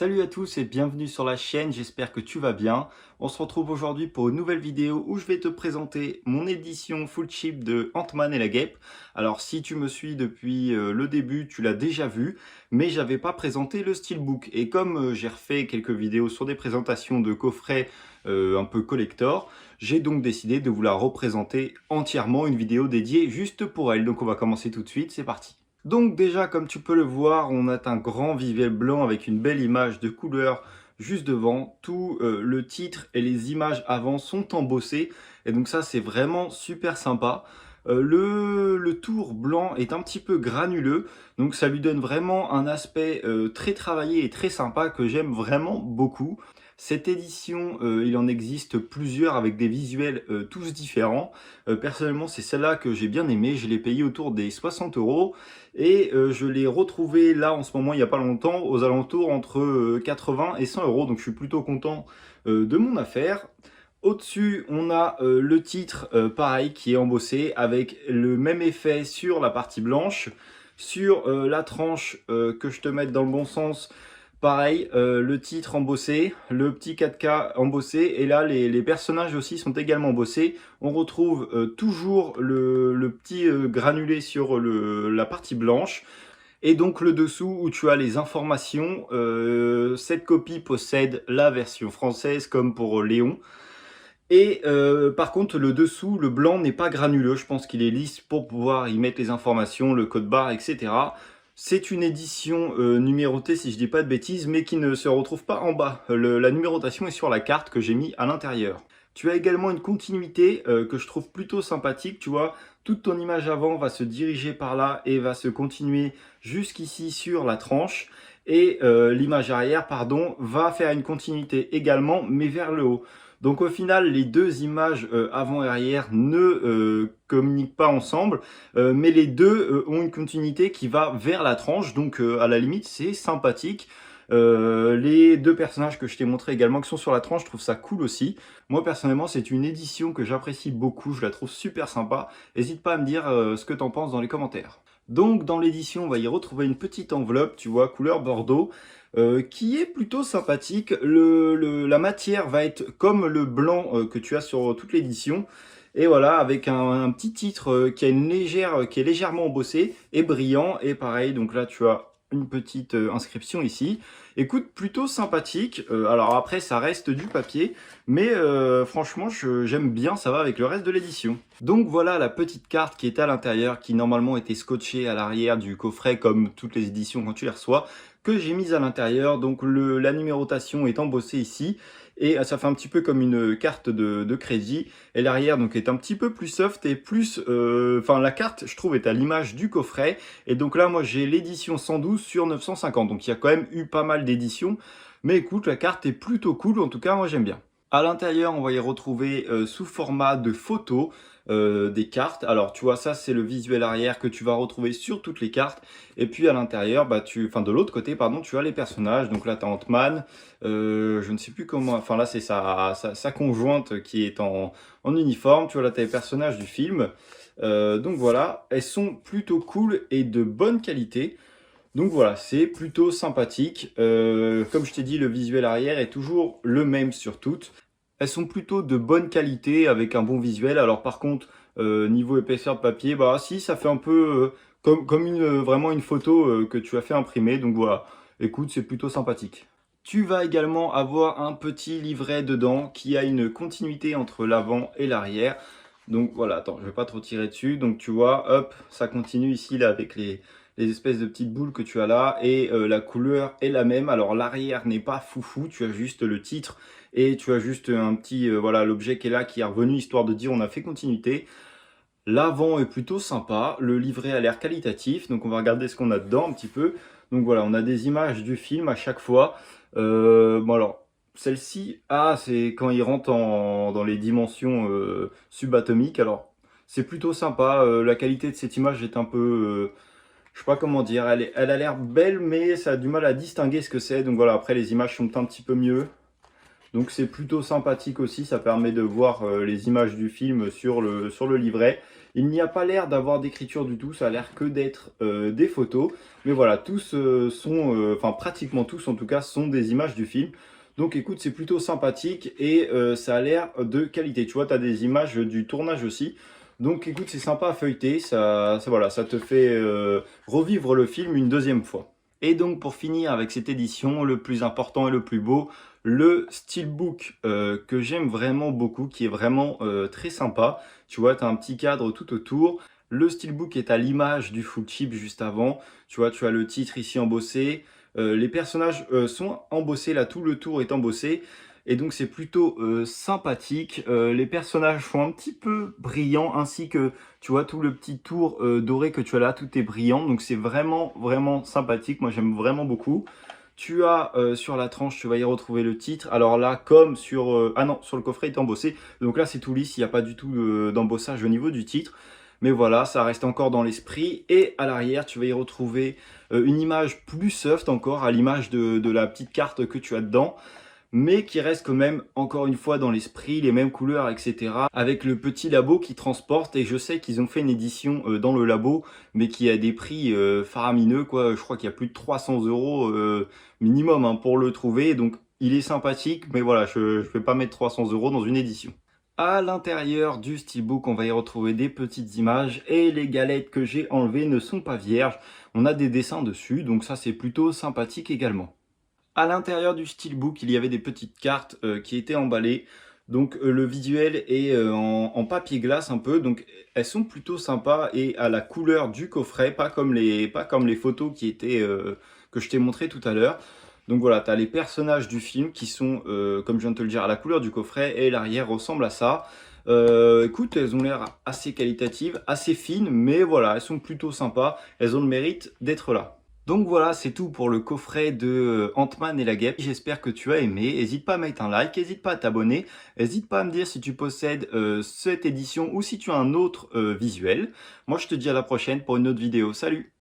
Salut à tous et bienvenue sur la chaîne, j'espère que tu vas bien. On se retrouve aujourd'hui pour une nouvelle vidéo où je vais te présenter mon édition full chip de Ant-Man et la Guêpe. Alors si tu me suis depuis le début, tu l'as déjà vu, mais j'avais pas présenté le steelbook. Et comme j'ai refait quelques vidéos sur des présentations de coffrets un peu collector, j'ai donc décidé de vous la représenter entièrement, une vidéo dédiée juste pour elle. Donc on va commencer tout de suite, c'est parti. Donc déjà, comme tu peux le voir, on a un grand visuel blanc avec une belle image de couleur juste devant. Tout le titre et les images avant sont embossés. Et donc ça, c'est vraiment super sympa. Le tour blanc est un petit peu granuleux. Donc ça lui donne vraiment un aspect très travaillé et très sympa que j'aime vraiment beaucoup. Cette édition, il en existe plusieurs avec des visuels tous différents. Personnellement, c'est celle-là que j'ai bien aimée. Je l'ai payée autour des 60 € et je l'ai retrouvée là en ce moment, il n'y a pas longtemps, aux alentours entre 80 et 100 €. Donc je suis plutôt content de mon affaire. Au-dessus, on a le titre, pareil, qui est embossé avec le même effet sur la partie blanche. Sur la tranche, que je te mette dans le bon sens, pareil, le titre embossé, le petit 4K embossé, et là les personnages aussi sont également embossés. On retrouve toujours le petit granulé sur la partie blanche, et donc le dessous où tu as les informations. Cette copie possède la version française comme pour Léon. Et par contre, le dessous, le blanc n'est pas granuleux. Je pense qu'il est lisse pour pouvoir y mettre les informations, le code barre, etc. C'est une édition numérotée, si je dis pas de bêtises, mais qui ne se retrouve pas en bas. La numérotation est sur la carte que j'ai mis à l'intérieur. Tu as également une continuité que je trouve plutôt sympathique, tu vois. Toute ton image avant va se diriger par là et va se continuer jusqu'ici sur la tranche. Et l'image arrière, pardon, va faire une continuité également, mais vers le haut. Donc au final, les deux images avant et arrière ne communiquent pas ensemble, mais les deux ont une continuité qui va vers la tranche, donc à la limite, c'est sympathique. Les deux personnages que je t'ai montré également qui sont sur la tranche, je trouve ça cool aussi. Moi personnellement, c'est une édition que j'apprécie beaucoup, je la trouve super sympa. N'hésite pas à me dire ce que t'en penses dans les commentaires. Donc dans l'édition, on va y retrouver une petite enveloppe, tu vois, couleur bordeaux, qui est plutôt sympathique. La matière va être comme le blanc que tu as sur toute l'édition. Et voilà, avec un petit titre qui est légèrement embossé et brillant. Et pareil, donc là tu as une petite inscription ici. Écoute, plutôt sympathique. Alors après, ça reste du papier, mais franchement, j'aime bien, ça va avec le reste de l'édition. Donc voilà la petite carte qui est à l'intérieur, qui normalement était scotchée à l'arrière du coffret, comme toutes les éditions quand tu les reçois, que j'ai mise à l'intérieur. Donc la numérotation est embossée ici, et ça fait un petit peu comme une carte de crédit. Et l'arrière donc est un petit peu plus soft et plus... Enfin, la carte, je trouve, est à l'image du coffret. Et donc là, moi, j'ai l'édition 112 sur 950. Donc il y a quand même eu pas mal d'éditions. Mais écoute, la carte est plutôt cool. En tout cas, moi, j'aime bien. À l'intérieur, on va y retrouver sous format de photos des cartes. Alors, tu vois, ça, c'est le visuel arrière que tu vas retrouver sur toutes les cartes. Et puis, à l'intérieur, bah, enfin, de l'autre côté, pardon, tu as les personnages. Donc là, tu as Ant-Man. Je ne sais plus comment... Enfin, là, c'est sa conjointe qui est en uniforme. Tu vois, là, tu as les personnages du film. Donc voilà, elles sont plutôt cool et de bonne qualité. Donc voilà, c'est plutôt sympathique. Comme je t'ai dit, le visuel arrière est toujours le même sur toutes. Elles sont plutôt de bonne qualité avec un bon visuel. Alors par contre, niveau épaisseur de papier, bah si, ça fait un peu comme vraiment une photo que tu as fait imprimer. Donc voilà, écoute, c'est plutôt sympathique. Tu vas également avoir un petit livret dedans qui a une continuité entre l'avant et l'arrière. Donc voilà, attends, je vais pas trop tirer dessus. Donc tu vois, hop, ça continue ici là avec les espèces de petites boules que tu as là, et la couleur est la même. Alors l'arrière n'est pas foufou, tu as juste le titre et tu as juste un petit, voilà, l'objet qui est là, qui est revenu, histoire de dire on a fait continuité. L'avant est plutôt sympa, le livret a l'air qualitatif, donc on va regarder ce qu'on a dedans un petit peu. Donc voilà, on a des images du film à chaque fois. Bon alors, celle-ci, ah, c'est quand il rentre dans les dimensions subatomiques. Alors, c'est plutôt sympa, la qualité de cette image est un peu... je sais pas comment dire, elle a l'air belle, mais ça a du mal à distinguer ce que c'est. Donc voilà, après les images sont un petit peu mieux. Donc c'est plutôt sympathique aussi, ça permet de voir les images du film sur le livret. Il n'y a pas l'air d'avoir d'écriture du tout, ça a l'air que d'être des photos. Mais voilà, tous enfin pratiquement tous en tout cas, sont des images du film. Donc écoute, c'est plutôt sympathique et ça a l'air de qualité. Tu vois, tu as des images du tournage aussi. Donc écoute, c'est sympa à feuilleter, voilà, ça te fait revivre le film une deuxième fois. Et donc pour finir avec cette édition, le plus important et le plus beau, le steelbook que j'aime vraiment beaucoup, qui est vraiment très sympa. Tu vois, tu as un petit cadre tout autour. Le steelbook est à l'image du full chip juste avant. Tu vois, tu as le titre ici embossé. Les personnages sont embossés, là tout le tour est embossé. Et donc c'est plutôt sympathique. Les personnages sont un petit peu brillants, ainsi que tu vois tout le petit tour doré que tu as là, tout est brillant. Donc c'est vraiment vraiment sympathique, moi j'aime vraiment beaucoup. Tu as sur la tranche, tu vas y retrouver le titre. Alors là, comme sur... ah non, sur le coffret il est embossé. Donc là c'est tout lisse, il n'y a pas du tout d'embossage au niveau du titre. Mais voilà, ça reste encore dans l'esprit. Et à l'arrière, tu vas y retrouver une image plus soft encore, à l'image de la petite carte que tu as dedans, mais qui reste quand même, encore une fois, dans l'esprit, les mêmes couleurs, etc. Avec le petit labo qui transporte, et je sais qu'ils ont fait une édition dans le labo, mais qui a des prix faramineux, quoi. Je crois qu'il y a plus de 300 € minimum hein, pour le trouver, donc il est sympathique, mais voilà, je ne vais pas mettre 300 € dans une édition. À l'intérieur du steelbook, on va y retrouver des petites images, et les galettes que j'ai enlevées ne sont pas vierges. On a des dessins dessus, donc ça c'est plutôt sympathique également. À l'intérieur du steelbook, il y avait des petites cartes qui étaient emballées. Donc le visuel est en papier glace un peu, donc elles sont plutôt sympas et à la couleur du coffret, pas comme les photos qui étaient que je t'ai montré tout à l'heure. Donc voilà, tu as les personnages du film qui sont, comme je viens de te le dire, à la couleur du coffret, et l'arrière ressemble à ça. Écoute, elles ont l'air assez qualitatives, assez fines, mais voilà, elles sont plutôt sympas, elles ont le mérite d'être là. Donc voilà, c'est tout pour le coffret de Ant-Man et la Guêpe. J'espère que tu as aimé. N'hésite pas à mettre un like, n'hésite pas à t'abonner. N'hésite pas à me dire si tu possèdes cette édition ou si tu as un autre visuel. Moi, je te dis à la prochaine pour une autre vidéo. Salut!